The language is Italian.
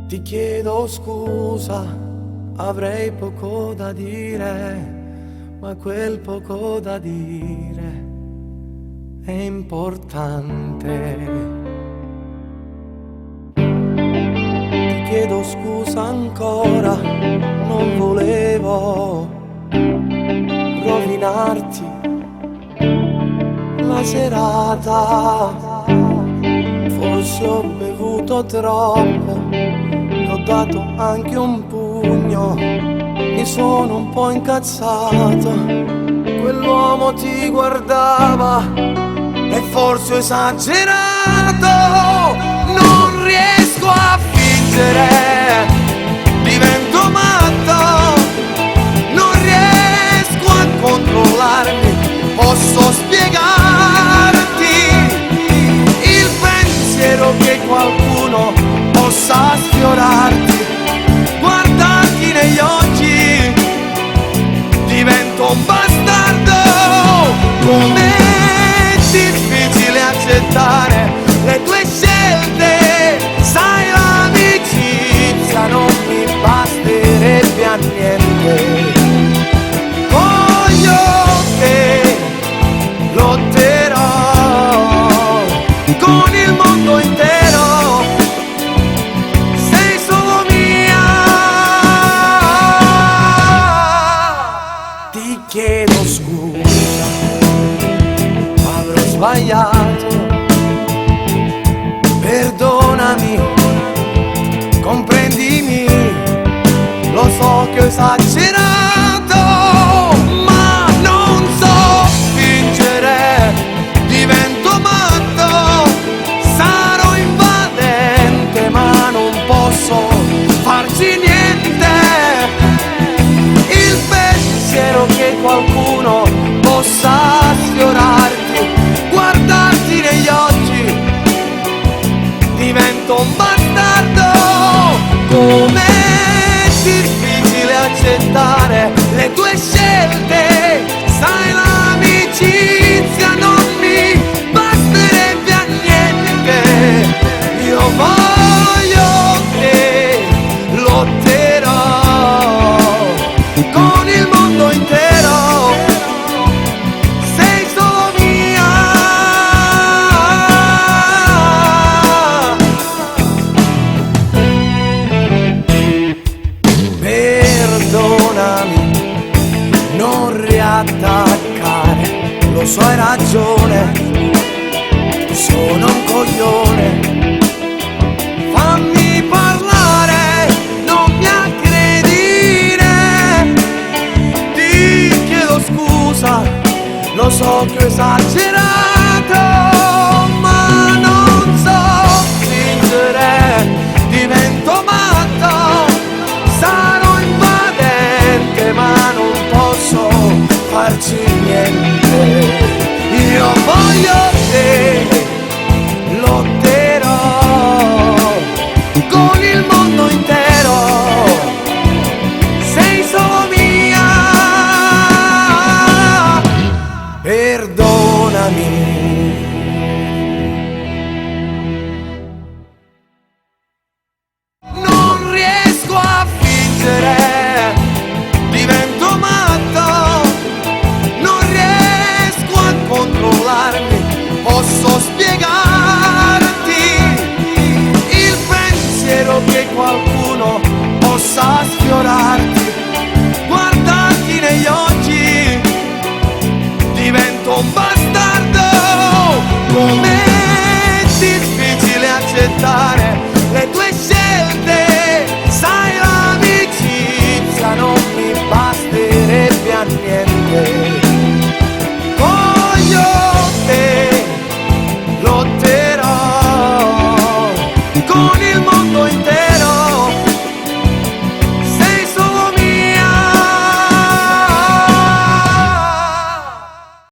Ti chiedo scusa, avrei poco da dire, ma quel poco da dire è importante. Ti chiedo scusa ancora, non volevo rovinarti la serata. Forse ho bevuto troppo, mi ho dato anche un pugno, mi sono un po' incazzato. Quell'uomo ti guardava e forse ho esagerato. Non riesco a fingere, divento matto. Non riesco a controllarmi, posso spiegarti il pensiero che qualcuno possa sfiorarti. Guardarti negli occhi, divento un bastardo. Com'è difficile accettare le tue scelte. Sai, l'amicizia non mi basterebbe a niente. Voglio che lotterò con il mondo intero. Sei solo mia. Ti chiedo scusa, avrò sbagliato. Perdonami, comprendimi. Lo so che ho esagerato, ma non so fingere, divento matto. Sarò invadente, ma non posso farci niente. Il pensiero che qualcuno possa sfiorarti, guardarti negli occhi, divento un bastardo. Com'è difficile accettare le tue scelte. Sai, l'amicizia non mi basterebbe a niente. Io voglio che lotterò con il mondo intero. Sei solo mia. Perdonami, non riattaccare, lo so hai ragione, sono un coglione. Fammi parlare, non mi aggredire. Ti chiedo scusa, lo so che ho esagerato, ma non so fingere, divento matto. Sarò invadente, ma non posso farci niente. Io voglio che lotterò con il mondo intero. Sei solo mia. Perdonami. Non riesco a fingere, divento matto. Non riesco a controllarmi, posso spiegarti il pensiero che qualcuno possa sfiorarti. Guardarti negli occhi, divento un bastardo. Com'è difficile accettare le tue scelte. Sai, l'amicizia non mi basterebbe a niente. Voglio che lotterò con